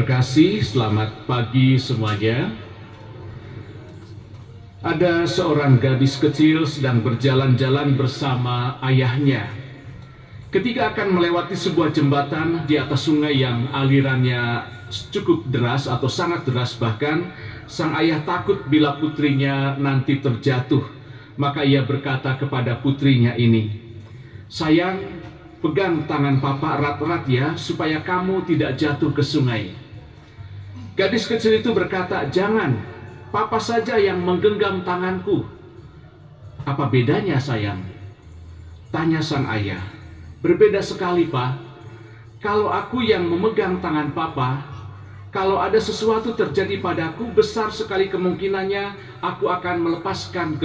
terkasih, selamat pagi semuanya. Ada seorang gadis kecil sedang berjalan-jalan bersama ayahnya. Ketika akan melewati sebuah jembatan di atas sungai yang alirannya cukup deras atau sangat deras bahkan, sang ayah takut bila putrinya nanti terjatuh. Maka ia berkata kepada putrinya ini, "Sayang, pegang tangan papa erat-erat ya, supaya kamu tidak jatuh ke sungai." Gadis kecil itu berkata, "Jangan, papa saja yang menggenggam tanganku." "Apa bedanya, sayang?" tanya sang ayah. "Berbeda sekali, Pak. Kalau aku yang memegang tangan papa, kalau ada sesuatu terjadi padaku, besar sekali kemungkinannya aku akan melepaskan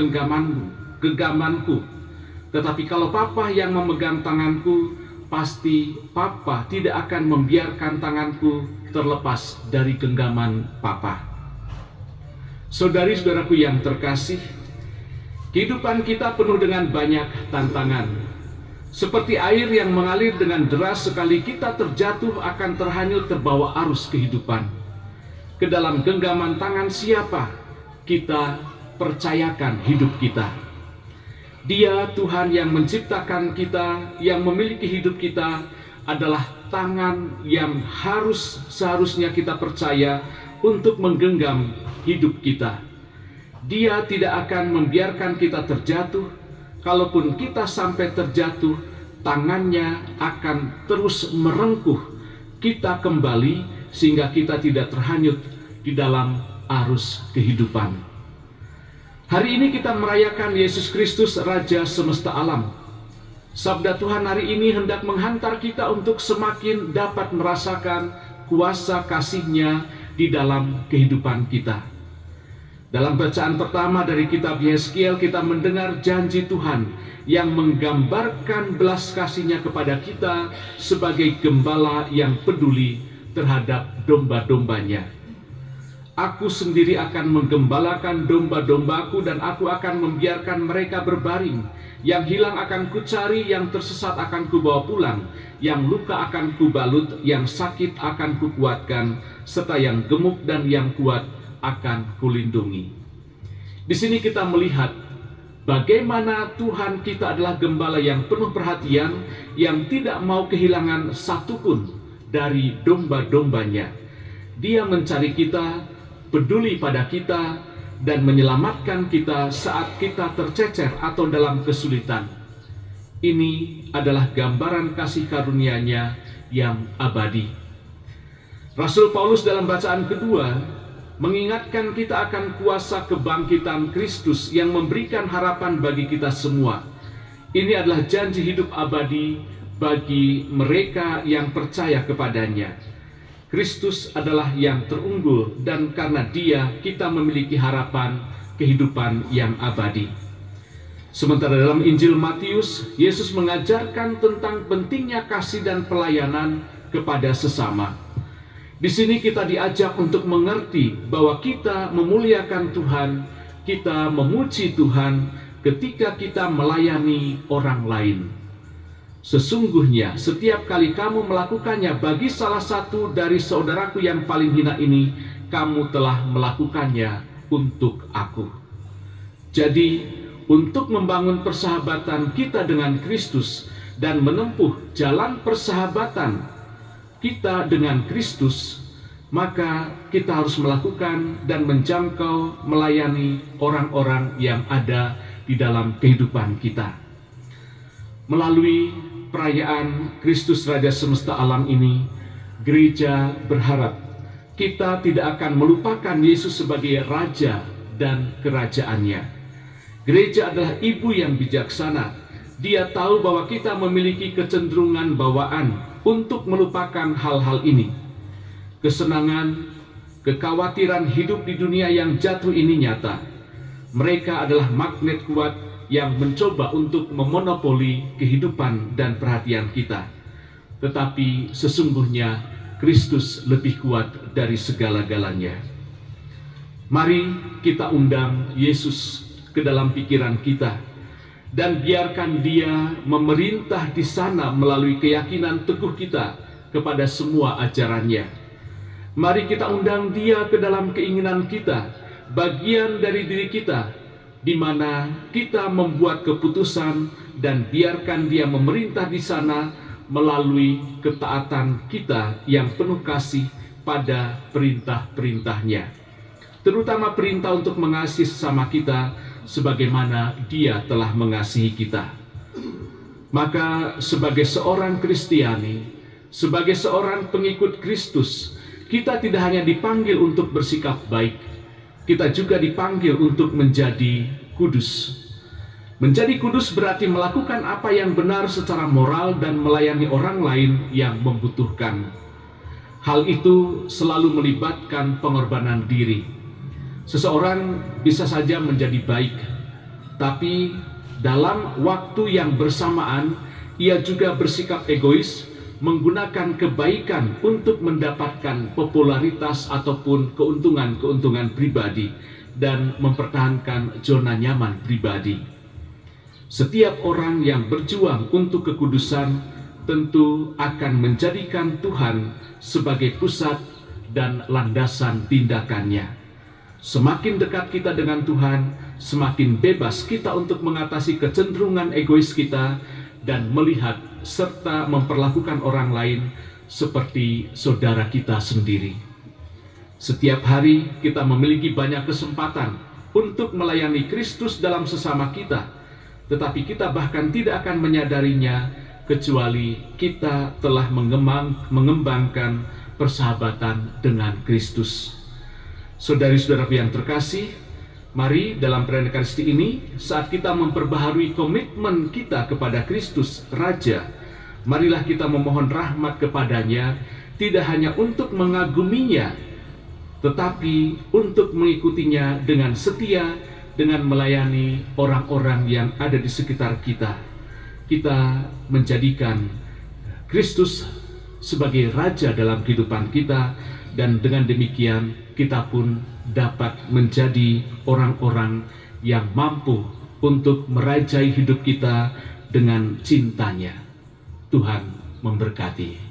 genggamanku. Tetapi kalau papa yang memegang tanganku, pasti papa tidak akan membiarkan tanganku terlepas dari genggaman papa." Saudari-saudaraku yang terkasih, kehidupan kita penuh dengan banyak tantangan. Seperti air yang mengalir dengan deras, sekali kita terjatuh akan terhanyut terbawa arus kehidupan. Ke dalam genggaman tangan siapa kita percayakan hidup kita? Dia, Tuhan yang menciptakan kita, yang memiliki hidup kita, adalah tangan yang seharusnya kita percaya untuk menggenggam hidup kita. Dia tidak akan membiarkan kita terjatuh. Kalaupun kita sampai terjatuh, tangannya akan terus merengkuh kita kembali sehingga kita tidak terhanyut di dalam arus kehidupan. Hari ini kita merayakan Yesus Kristus, Raja semesta alam. Sabda Tuhan hari ini hendak menghantar kita untuk semakin dapat merasakan kuasa kasih-Nya di dalam kehidupan kita. Dalam bacaan pertama dari kitab Yeskiel, kita mendengar janji Tuhan yang menggambarkan belas kasih-Nya kepada kita sebagai gembala yang peduli terhadap domba-dombanya. "Aku sendiri akan menggembalakan domba-dombaku dan aku akan membiarkan mereka berbaring. Yang hilang akan kucari, yang tersesat akan kubawa pulang, yang luka akan kubalut, yang sakit akan kukuatkan, serta yang gemuk dan yang kuat akan kulindungi." Di sini kita melihat bagaimana Tuhan kita adalah gembala yang penuh perhatian, yang tidak mau kehilangan satupun dari domba-dombanya. Dia mencari kita, peduli pada kita, dan menyelamatkan kita saat kita tercecer atau dalam kesulitan. Ini adalah gambaran kasih karunia-Nya yang abadi. Rasul Paulus dalam bacaan kedua mengingatkan kita akan kuasa kebangkitan Kristus yang memberikan harapan bagi kita semua. Ini adalah janji hidup abadi bagi mereka yang percaya kepadanya. Kristus adalah yang terunggul, dan karena Dia kita memiliki harapan kehidupan yang abadi. Sementara dalam Injil Matius, Yesus mengajarkan tentang pentingnya kasih dan pelayanan kepada sesama. Di sini kita diajak untuk mengerti bahwa kita memuliakan Tuhan, kita memuji Tuhan ketika kita melayani orang lain. Sesungguhnya setiap kali kamu melakukannya bagi salah satu dari saudaraku yang paling hina ini, kamu telah melakukannya untuk aku. Jadi, untuk membangun persahabatan kita dengan Kristus dan menempuh jalan persahabatan kita dengan Kristus, maka kita harus melakukan dan menjangkau melayani orang-orang yang ada di dalam kehidupan kita. Melalui perayaan Kristus Raja semesta alam ini, gereja berharap kita tidak akan melupakan Yesus sebagai Raja dan kerajaannya. Gereja adalah ibu yang bijaksana. Dia tahu bahwa kita memiliki kecenderungan bawaan untuk melupakan hal-hal ini. Kesenangan, kekhawatiran hidup di dunia yang jatuh ini nyata. Mereka adalah magnet kuat yang mencoba untuk memonopoli kehidupan dan perhatian kita. Tetapi sesungguhnya Kristus lebih kuat dari segala-galanya. Mari kita undang Yesus ke dalam pikiran kita dan biarkan Dia memerintah di sana melalui keyakinan teguh kita kepada semua ajarannya. Mari kita undang Dia ke dalam keinginan kita, bagian dari diri kita, di mana kita membuat keputusan dan biarkan Dia memerintah di sana melalui ketaatan kita yang penuh kasih pada perintah-perintahnya. Terutama perintah untuk mengasihi sesama kita sebagaimana Dia telah mengasihi kita. Maka sebagai seorang Kristiani, sebagai seorang pengikut Kristus, kita tidak hanya dipanggil untuk bersikap baik, kita juga dipanggil untuk menjadi kudus. Menjadi kudus berarti melakukan apa yang benar secara moral dan melayani orang lain yang membutuhkan. Hal itu selalu melibatkan pengorbanan diri. Seseorang bisa saja menjadi baik, tapi dalam waktu yang bersamaan ia juga bersikap egois, menggunakan kebaikan untuk mendapatkan popularitas ataupun keuntungan-keuntungan pribadi dan mempertahankan zona nyaman pribadi. Setiap orang yang berjuang untuk kekudusan tentu akan menjadikan Tuhan sebagai pusat dan landasan tindakannya. Semakin dekat kita dengan Tuhan, semakin bebas kita untuk mengatasi kecenderungan egois kita dan melihat serta memperlakukan orang lain seperti saudara kita sendiri. Setiap hari kita memiliki banyak kesempatan untuk melayani Kristus dalam sesama kita, tetapi kita bahkan tidak akan menyadarinya kecuali kita telah mengembangkan persahabatan dengan Kristus. Saudari-saudaraku yang terkasih, mari dalam perayaan Ekaristi ini, saat kita memperbaharui komitmen kita kepada Kristus Raja, marilah kita memohon rahmat kepadanya, tidak hanya untuk mengaguminya, tetapi untuk mengikutinya dengan setia, dengan melayani orang-orang yang ada di sekitar kita. Kita menjadikan Kristus sebagai Raja dalam kehidupan kita, dan dengan demikian kita pun dapat menjadi orang-orang yang mampu untuk merajai hidup kita dengan cintanya. Tuhan memberkati.